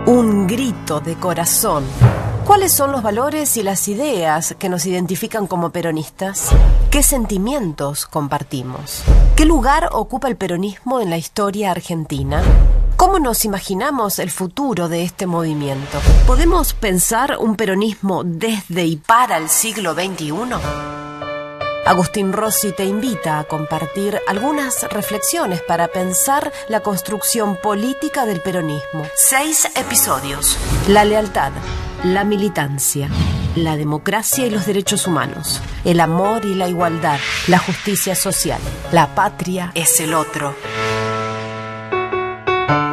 Un grito de corazón. ¿Cuáles son los valores y las ideas que nos identifican como peronistas? ¿Qué sentimientos compartimos? ¿Qué lugar ocupa el peronismo en la historia argentina? ¿Cómo nos imaginamos el futuro de este movimiento? ¿Podemos pensar un peronismo desde y para el siglo XXI? Agustín Rossi te invita a compartir algunas reflexiones para pensar la construcción política del peronismo. 6 episodios. La lealtad, la militancia, la democracia y los derechos humanos, el amor y la igualdad, la justicia social, la patria es el otro.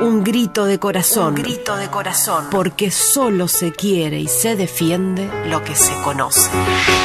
Un grito de corazón. Un grito de corazón. Porque solo se quiere y se defiende lo que se conoce.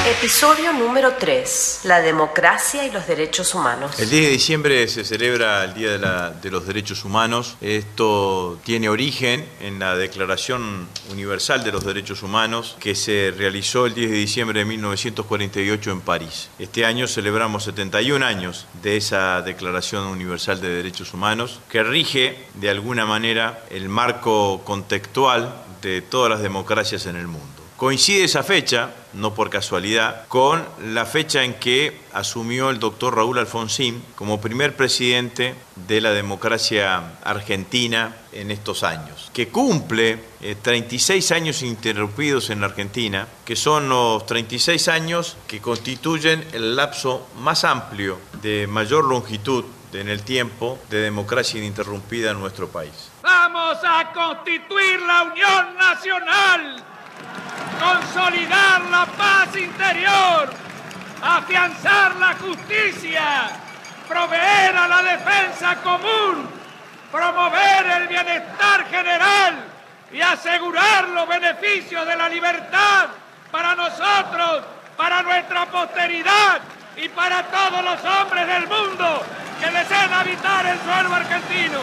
Episodio número 3. La democracia y los derechos humanos. El 10 de diciembre se celebra el Día de los Derechos Humanos. Esto tiene origen en la Declaración Universal de los Derechos Humanos que se realizó el 10 de diciembre de 1948 en París. Este año celebramos 71 años de esa Declaración Universal de Derechos Humanos que rige de alguna manera el marco contextual de todas las democracias en el mundo. Coincide esa fecha, no por casualidad, con la fecha en que asumió el doctor Raúl Alfonsín como primer presidente de la democracia argentina en estos años, que cumple 36 años ininterrumpidos en la Argentina, que son los 36 años que constituyen el lapso más amplio de mayor longitud en el tiempo de democracia ininterrumpida en nuestro país. Vamos a constituir la Unión Nacional, consolidar la paz interior, afianzar la justicia, proveer a la defensa común, promover el bienestar general y asegurar los beneficios de la libertad para nosotros, para nuestra posteridad y para todos los hombres del mundo que deseen habitar el suelo argentino.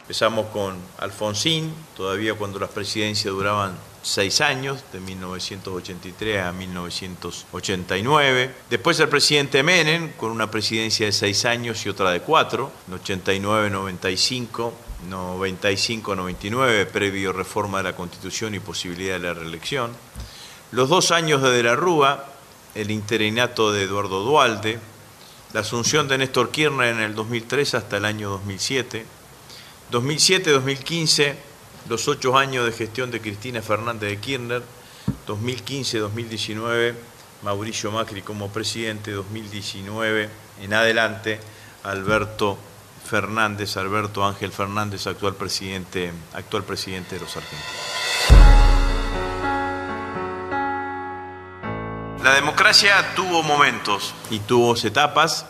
Empezamos con Alfonsín, todavía cuando las presidencias duraban 6 años, de 1983 a 1989. Después el presidente Menem, con una presidencia de 6 años y otra de 4, en 89, 95, 95, 99, previo reforma de la Constitución y posibilidad de la reelección. Los 2 años de la Rúa, el interinato de Eduardo Duhalde, la asunción de Néstor Kirchner en el 2003 hasta el año 2007, 2007-2015, los 8 años de gestión de Cristina Fernández de Kirchner, 2015-2019, Mauricio Macri como presidente, 2019 en adelante, Alberto Ángel Fernández, actual presidente de los argentinos. La democracia tuvo momentos y tuvo etapas,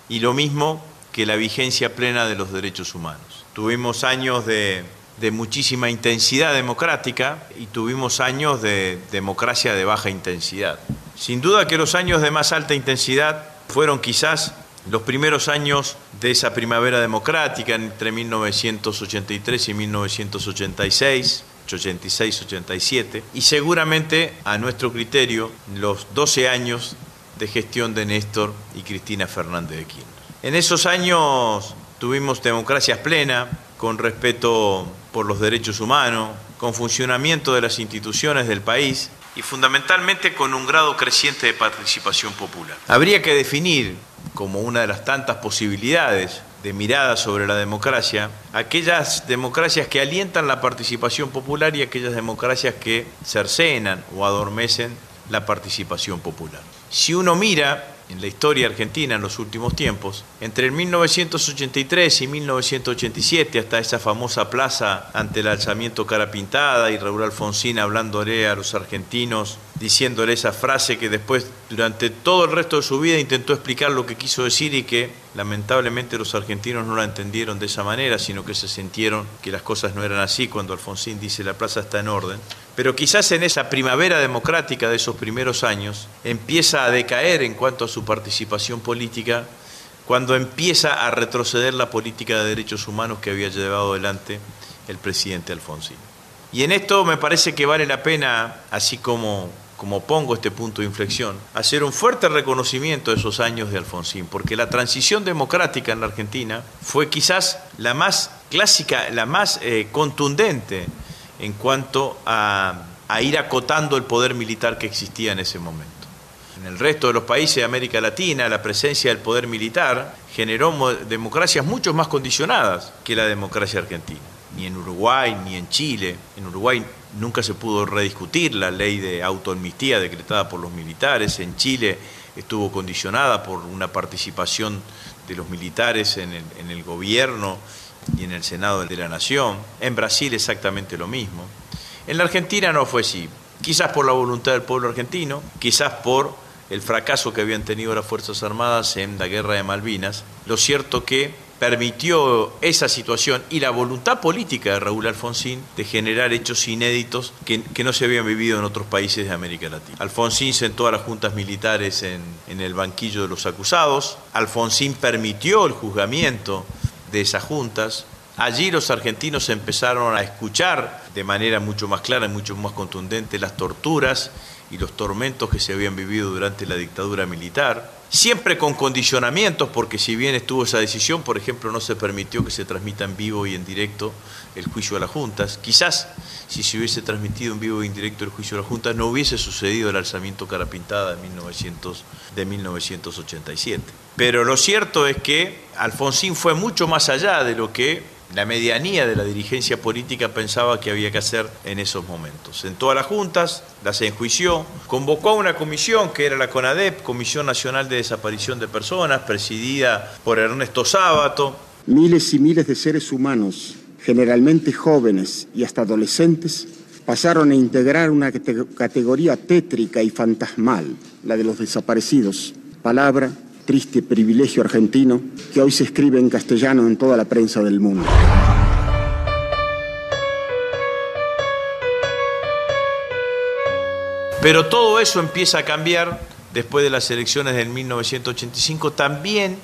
y lo mismo que la vigencia plena de los derechos humanos. Tuvimos años de muchísima intensidad democrática y tuvimos años de democracia de baja intensidad. Sin duda que los años de más alta intensidad fueron quizás los primeros años de esa primavera democrática entre 1983 y 1986, 86-87, y seguramente, a nuestro criterio, los 12 años de gestión de Néstor y Cristina Fernández de Kirchner. En esos años tuvimos democracias plenas, con respeto por los derechos humanos, con funcionamiento de las instituciones del país y fundamentalmente con un grado creciente de participación popular. Habría que definir como una de las tantas posibilidades de mirada sobre la democracia, aquellas democracias que alientan la participación popular y aquellas democracias que cercenan o adormecen la participación popular. Si uno mira en la historia argentina en los últimos tiempos, entre el 1983 y 1987, hasta esa famosa plaza ante el alzamiento cara pintada y Raúl Alfonsín hablándole a los argentinos, diciéndole esa frase que después durante todo el resto de su vida intentó explicar lo que quiso decir y que lamentablemente los argentinos no la entendieron de esa manera, sino que se sintieron que las cosas no eran así cuando Alfonsín dice la plaza está en orden. Pero quizás en esa primavera democrática de esos primeros años empieza a decaer en cuanto a su participación política, cuando empieza a retroceder la política de derechos humanos que había llevado adelante el presidente Alfonsín. Y en esto me parece que vale la pena, así como como pongo este punto de inflexión, hacer un fuerte reconocimiento de esos años de Alfonsín, porque la transición democrática en la Argentina fue quizás la más clásica, la más contundente en cuanto a ir acotando el poder militar que existía en ese momento. En el resto de los países de América Latina, la presencia del poder militar generó democracias mucho más condicionadas que la democracia argentina. Ni en Uruguay, ni en Chile. En Uruguay nunca se pudo rediscutir la ley de autoamnistía decretada por los militares. En Chile estuvo condicionada por una participación de los militares en el gobierno y en el Senado de la Nación. En Brasil exactamente lo mismo. En la Argentina no fue así. Quizás por la voluntad del pueblo argentino, quizás por el fracaso que habían tenido las Fuerzas Armadas en la Guerra de Malvinas. Lo cierto que permitió esa situación y la voluntad política de Raúl Alfonsín de generar hechos inéditos que no se habían vivido en otros países de América Latina. Alfonsín sentó a las juntas militares en el banquillo de los acusados. Alfonsín permitió el juzgamiento de esas juntas. Allí los argentinos empezaron a escuchar de manera mucho más clara y mucho más contundente las torturas y los tormentos que se habían vivido durante la dictadura militar, siempre con condicionamientos, porque si bien estuvo esa decisión, por ejemplo, no se permitió que se transmita en vivo y en directo el juicio de las juntas. Quizás si se hubiese transmitido en vivo y en directo el juicio de las juntas, no hubiese sucedido el alzamiento Cara Pintada de 1987. Pero lo cierto es que Alfonsín fue mucho más allá de lo que la medianía de la dirigencia política pensaba que había que hacer en esos momentos. Sentó a las juntas, las enjuició, convocó a una comisión que era la CONADEP, Comisión Nacional de Desaparición de Personas, presidida por Ernesto Sábato. Miles y miles de seres humanos, generalmente jóvenes y hasta adolescentes, pasaron a integrar una categoría tétrica y fantasmal, la de los desaparecidos. Palabra, triste privilegio argentino que hoy se escribe en castellano en toda la prensa del mundo. Pero todo eso empieza a cambiar después de las elecciones del 1985, también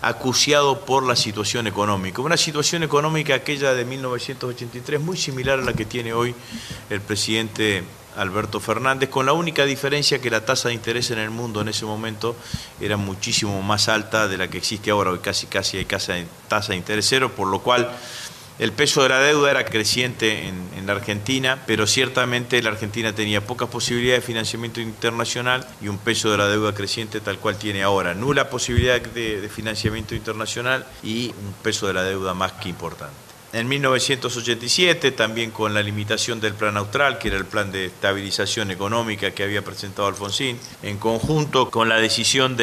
acuciado por la situación económica. Una situación económica, aquella de 1983, muy similar a la que tiene hoy el presidente Alberto Fernández, con la única diferencia que la tasa de interés en el mundo en ese momento era muchísimo más alta de la que existe ahora. Hoy casi hay tasa de interés cero, por lo cual el peso de la deuda era creciente en la Argentina, pero ciertamente la Argentina tenía pocas posibilidades de financiamiento internacional y un peso de la deuda creciente tal cual tiene ahora. Nula posibilidad de financiamiento internacional y un peso de la deuda más que importante. En 1987, también con la limitación del Plan Austral, que era el plan de estabilización económica que había presentado Alfonsín, en conjunto con la decisión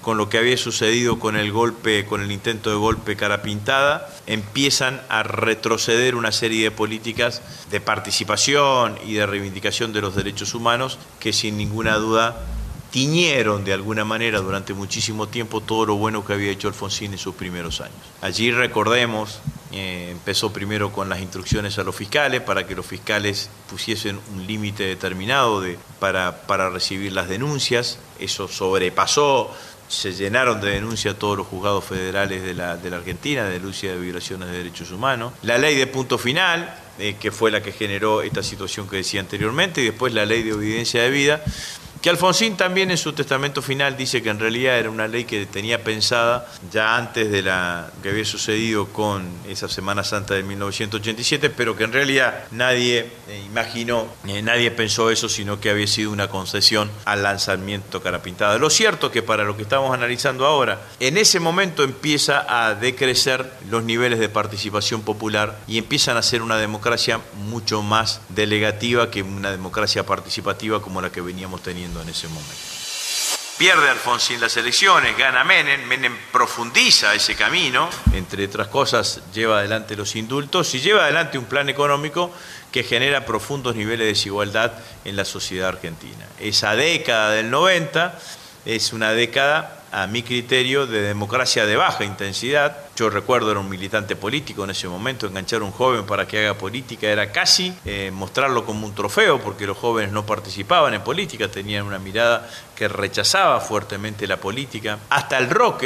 con lo que había sucedido con el intento de golpe Cara Pintada, empiezan a retroceder una serie de políticas de participación y de reivindicación de los derechos humanos que sin ninguna duda tiñeron de alguna manera durante muchísimo tiempo todo lo bueno que había hecho Alfonsín en sus primeros años. Allí, recordemos, empezó primero con las instrucciones a los fiscales para que los fiscales pusiesen un límite determinado para recibir las denuncias. Eso sobrepasó, se llenaron de denuncias todos los juzgados federales de la Argentina, de denuncias de violaciones de derechos humanos. La ley de punto final, que fue la que generó esta situación que decía anteriormente, y después la ley de evidencia de vida, que Alfonsín también en su testamento final dice que en realidad era una ley que tenía pensada ya antes de que había sucedido con esa Semana Santa de 1987, pero que en realidad nadie imaginó, nadie pensó eso, sino que había sido una concesión al lanzamiento Cara Pintada. Lo cierto es que para lo que estamos analizando ahora, en ese momento empieza a decrecer los niveles de participación popular y empiezan a ser una democracia mucho más delegativa que una democracia participativa como la que veníamos teniendo en ese momento. Pierde Alfonsín las elecciones, gana Menem, Menem profundiza ese camino, entre otras cosas lleva adelante los indultos y lleva adelante un plan económico que genera profundos niveles de desigualdad en la sociedad argentina. Esa década del 90 es una década, a mi criterio, de democracia de baja intensidad. Yo recuerdo, era un militante político en ese momento, enganchar a un joven para que haga política era casi mostrarlo como un trofeo, porque los jóvenes no participaban en política, tenían una mirada que rechazaba fuertemente la política. Hasta el rock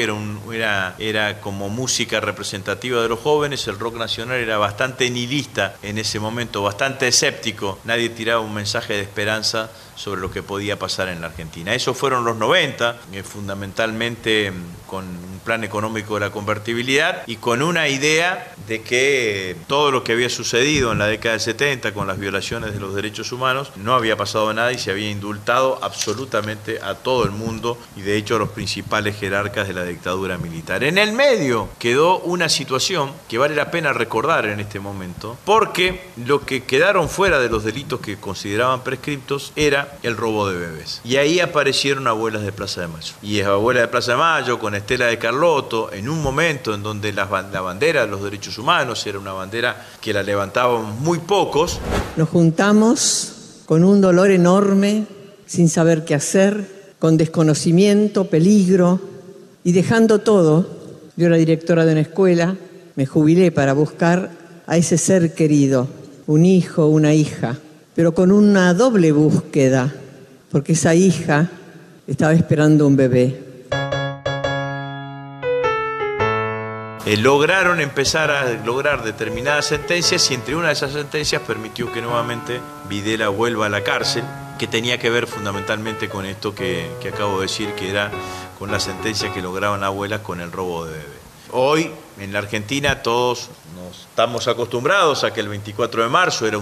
era como música representativa de los jóvenes. El rock nacional era bastante nihilista en ese momento, bastante escéptico. Nadie tiraba un mensaje de esperanza sobre lo que podía pasar en la Argentina. Esos fueron los 90, fundamentalmente con un plan económico de la convertibilidad y con una idea de que todo lo que había sucedido en la década del 70 con las violaciones de los derechos humanos, no había pasado nada y se había indultado absolutamente a todo el mundo y de hecho a los principales jerarcas de la dictadura militar. En el medio quedó una situación que vale la pena recordar en este momento, porque lo que quedaron fuera de los delitos que consideraban prescriptos era el robo de bebés. Y ahí aparecieron Abuelas de Plaza de Mayo. Y Abuelas de Plaza de Mayo con Estela de Carlotto, en un momento en donde la bandera de los derechos humanos era una bandera que la levantaban muy pocos. Nos juntamos con un dolor enorme, sin saber qué hacer, con desconocimiento, peligro, y dejando todo, yo era directora de una escuela, me jubilé para buscar a ese ser querido, un hijo, una hija, pero con una doble búsqueda, porque esa hija estaba esperando un bebé. Lograron empezar a lograr determinadas sentencias y entre una de esas sentencias permitió que nuevamente Videla vuelva a la cárcel, que tenía que ver fundamentalmente con esto que acabo de decir, que era con la sentencia que lograban Abuelas con el robo de bebé. Hoy en la Argentina todos nos estamos acostumbrados a que el 24 de marzo es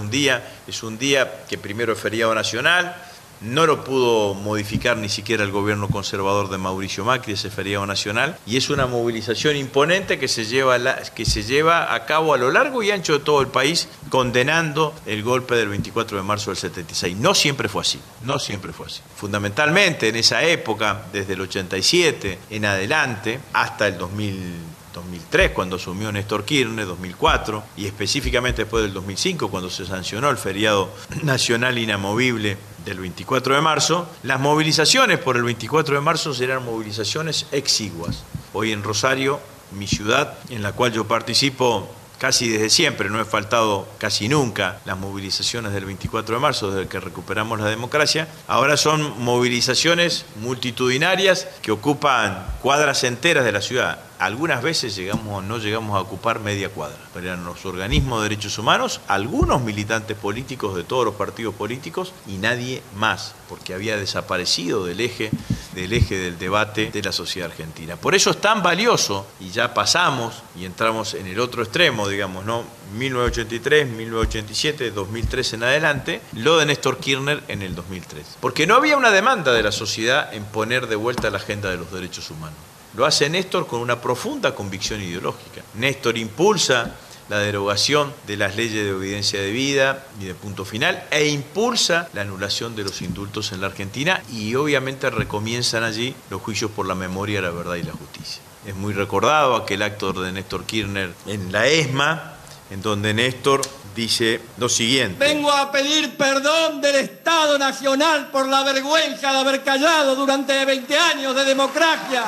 un día que primero es feriado nacional. No lo pudo modificar ni siquiera el gobierno conservador de Mauricio Macri, ese feriado nacional, y es una movilización imponente que se lleva a cabo a lo largo y ancho de todo el país, condenando el golpe del 24 de marzo del 76. No siempre fue así. Fundamentalmente en esa época, desde el 87 en adelante, hasta el 2003, cuando asumió Néstor Kirchner, 2004, y específicamente después del 2005, cuando se sancionó el feriado nacional inamovible del 24 de marzo, las movilizaciones por el 24 de marzo serán movilizaciones exiguas. Hoy en Rosario, mi ciudad, en la cual yo participo casi desde siempre, no he faltado casi nunca las movilizaciones del 24 de marzo, desde que recuperamos la democracia. Ahora son movilizaciones multitudinarias que ocupan cuadras enteras de la ciudad. Algunas veces no llegamos a ocupar media cuadra. Pero eran los organismos de derechos humanos, algunos militantes políticos de todos los partidos políticos y nadie más, porque había desaparecido del eje del debate de la sociedad argentina. Por eso es tan valioso, y ya pasamos y entramos en el otro extremo, digamos, ¿no? 1983, 1987, 2003 en adelante, lo de Néstor Kirchner en el 2003. Porque no había una demanda de la sociedad en poner de vuelta la agenda de los derechos humanos. Lo hace Néstor con una profunda convicción ideológica. Néstor impulsa la derogación de las leyes de obediencia debida y de punto final e impulsa la anulación de los indultos en la Argentina y obviamente recomienzan allí los juicios por la memoria, la verdad y la justicia. Es muy recordado aquel acto de Néstor Kirchner en la ESMA, en donde Néstor dice lo siguiente: vengo a pedir perdón del Estado Nacional por la vergüenza de haber callado durante 20 años de democracia.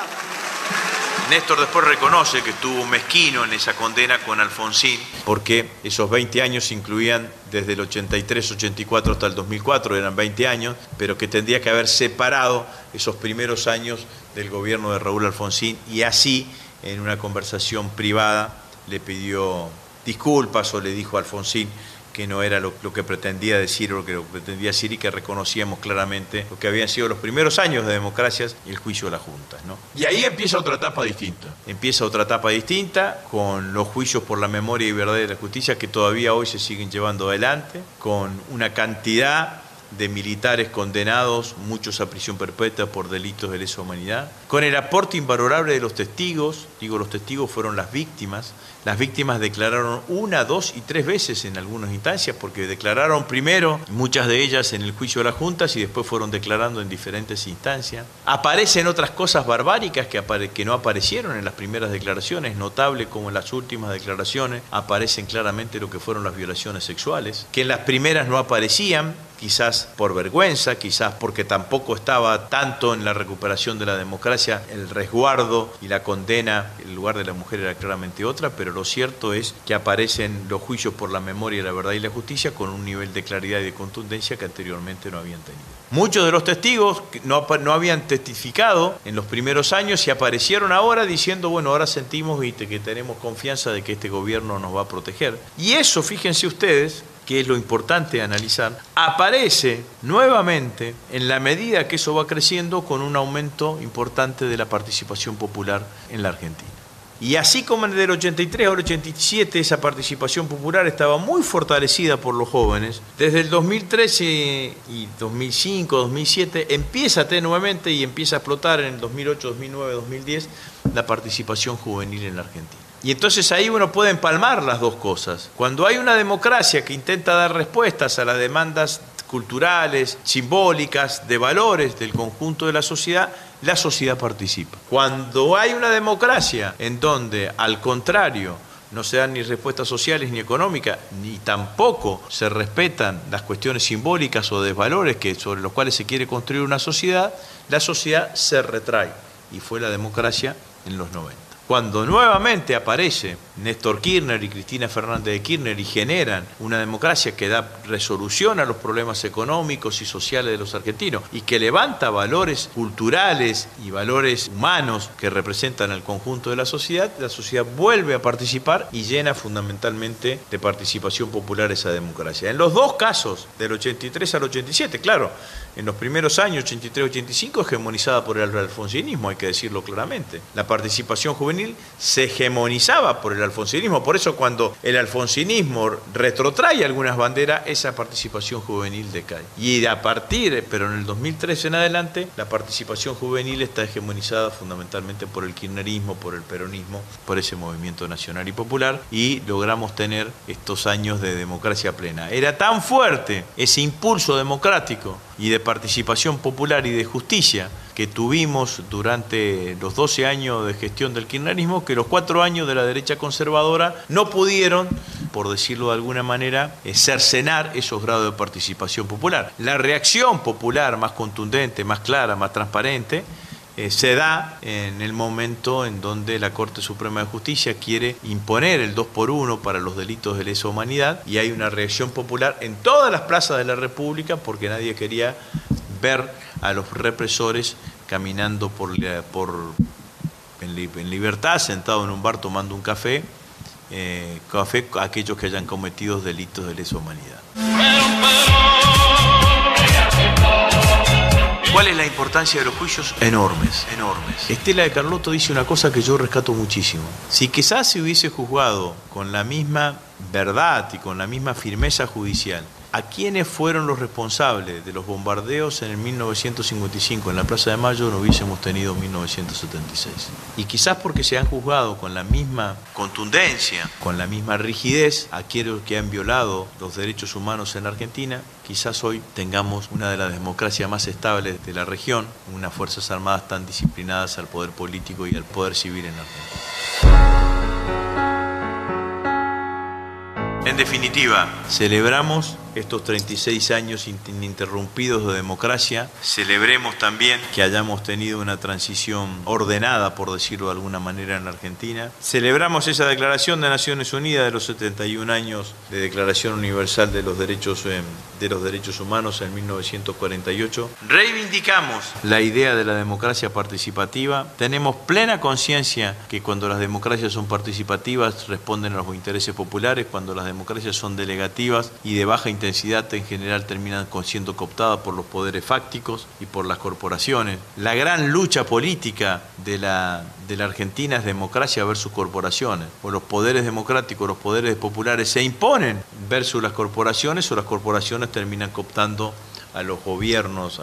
Néstor después reconoce que estuvo mezquino en esa condena con Alfonsín, porque esos 20 años incluían desde el 83, 84 hasta el 2004, eran 20 años, pero que tendría que haber separado esos primeros años del gobierno de Raúl Alfonsín, y así, en una conversación privada, le pidió disculpas o le dijo a Alfonsín que no era lo que pretendía decir o lo que pretendía decir, y que reconocíamos claramente lo que habían sido los primeros años de democracias y el juicio de las juntas, ¿no? Y ahí empieza otra etapa distinta. Empieza otra etapa distinta, con los juicios por la memoria y verdad y la justicia que todavía hoy se siguen llevando adelante, con una cantidad de militares condenados, muchos a prisión perpetua por delitos de lesa humanidad, con el aporte invalorable de los testigos. Digo, los testigos fueron las víctimas declararon 1, 2 y 3 veces en algunas instancias, porque declararon primero, muchas de ellas en el juicio de las juntas, y después fueron declarando en diferentes instancias. Aparecen otras cosas barbáricas que no aparecieron en las primeras declaraciones, notable como en las últimas declaraciones aparecen claramente lo que fueron las violaciones sexuales, que en las primeras no aparecían, quizás por vergüenza, quizás porque tampoco estaba tanto en la recuperación de la democracia el resguardo y la condena, el lugar de la mujer era claramente otra, pero lo cierto es que aparecen los juicios por la memoria, la verdad y la justicia con un nivel de claridad y de contundencia que anteriormente no habían tenido. Muchos de los testigos no habían testificado en los primeros años y aparecieron ahora diciendo, bueno, ahora sentimos que tenemos confianza de que este gobierno nos va a proteger. Y eso, fíjense ustedes, que es lo importante de analizar, aparece nuevamente en la medida que eso va creciendo con un aumento importante de la participación popular en la Argentina. Y así como desde el 83 al 87 esa participación popular estaba muy fortalecida por los jóvenes, desde el 2013 y 2005, 2007 empieza tenuamente y empieza a explotar en el 2008, 2009, 2010 la participación juvenil en la Argentina. Y entonces ahí uno puede empalmar las dos cosas. Cuando hay una democracia que intenta dar respuestas a las demandas culturales, simbólicas, de valores del conjunto de la sociedad participa. Cuando hay una democracia en donde, al contrario, no se dan ni respuestas sociales ni económicas, ni tampoco se respetan las cuestiones simbólicas o de valores sobre los cuales se quiere construir una sociedad, la sociedad se retrae. Y fue la democracia en los 90. Cuando nuevamente aparece Néstor Kirchner y Cristina Fernández de Kirchner y generan una democracia que da resolución a los problemas económicos y sociales de los argentinos y que levanta valores culturales y valores humanos que representan al conjunto de la sociedad vuelve a participar y llena fundamentalmente de participación popular esa democracia. En los dos casos, del 83 al 87, claro, en los primeros años, 83-85, hegemonizada por el alfonsinismo, hay que decirlo claramente. La participación juvenil se hegemonizaba por el alfonsinismo, por eso cuando el alfonsinismo retrotrae algunas banderas, esa participación juvenil decae. Y pero en el 2013 en adelante, la participación juvenil está hegemonizada fundamentalmente por el kirchnerismo, por el peronismo, por ese movimiento nacional y popular, y logramos tener estos años de democracia plena. Era tan fuerte ese impulso democrático y de participación popular y de justicia que tuvimos durante los 12 años de gestión del kirchnerismo, que los 4 años de la derecha conservadora no pudieron, por decirlo de alguna manera, cercenar esos grados de participación popular. La reacción popular más contundente, más clara, más transparente, se da en el momento en donde la Corte Suprema de Justicia quiere imponer el 2x1 para los delitos de lesa humanidad y hay una reacción popular en todas las plazas de la República porque nadie quería ver a los represores caminando en libertad, sentados en un bar tomando un café, aquellos que hayan cometido delitos de lesa humanidad. ¿Cuál es la importancia de los juicios? Enormes, enormes. Estela de Carlotto dice una cosa que yo rescato muchísimo. Si quizás se hubiese juzgado con la misma verdad y con la misma firmeza judicial a quienes fueron los responsables de los bombardeos en el 1955 en la Plaza de Mayo, no hubiésemos tenido 1976. Y quizás porque se han juzgado con la misma contundencia, con la misma rigidez a aquellos que han violado los derechos humanos en Argentina, quizás hoy tengamos una de las democracias más estables de la región, unas Fuerzas Armadas tan disciplinadas al poder político y al poder civil en Argentina. En definitiva, celebramos estos 36 años ininterrumpidos de democracia. Celebremos también que hayamos tenido una transición ordenada, por decirlo de alguna manera, en la Argentina. Celebramos esa declaración de Naciones Unidas de los 71 años de Declaración Universal de los Derechos Humanos en 1948. Reivindicamos la idea de la democracia participativa. Tenemos plena conciencia que cuando las democracias son participativas responden a los intereses populares, cuando las democracias son delegativas y de baja intensidad en general terminan siendo cooptadas por los poderes fácticos y por las corporaciones. La gran lucha política de la Argentina es democracia versus corporaciones. O los poderes democráticos, los poderes populares se imponen versus las corporaciones o las corporaciones terminan cooptando a los gobiernos,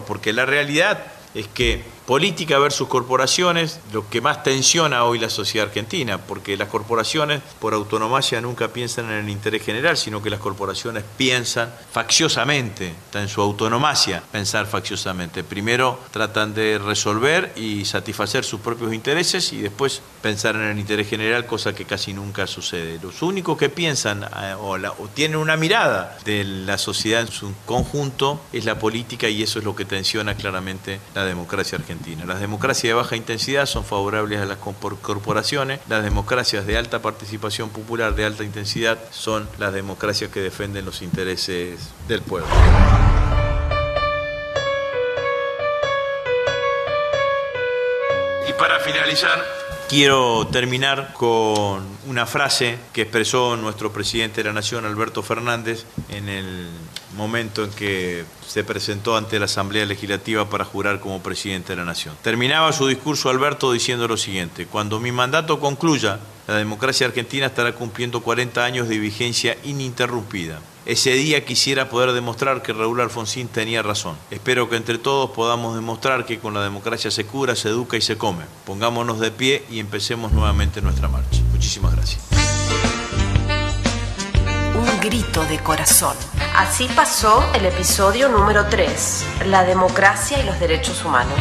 porque la realidad es que Política versus corporaciones, lo que más tensiona hoy la sociedad argentina, porque las corporaciones por autonomía nunca piensan en el interés general, sino que las corporaciones piensan facciosamente, está en su autonomía pensar facciosamente. Primero tratan de resolver y satisfacer sus propios intereses y después pensar en el interés general, cosa que casi nunca sucede. Los únicos que piensan o tienen una mirada de la sociedad en su conjunto es la política, y eso es lo que tensiona claramente la democracia argentina. Las democracias de baja intensidad son favorables a las corporaciones, las democracias de alta participación popular, de alta intensidad, son las democracias que defienden los intereses del pueblo. Y para finalizar, quiero terminar con una frase que expresó nuestro presidente de la Nación, Alberto Fernández, en el momento en que se presentó ante la Asamblea Legislativa para jurar como presidente de la Nación. Terminaba su discurso Alberto diciendo lo siguiente: cuando mi mandato concluya, la democracia argentina estará cumpliendo 40 años de vigencia ininterrumpida. Ese día quisiera poder demostrar que Raúl Alfonsín tenía razón. Espero que entre todos podamos demostrar que con la democracia se cura, se educa y se come. Pongámonos de pie y empecemos nuevamente nuestra marcha. Muchísimas gracias. Un grito de corazón. Así pasó el episodio número 3, la democracia y los derechos humanos.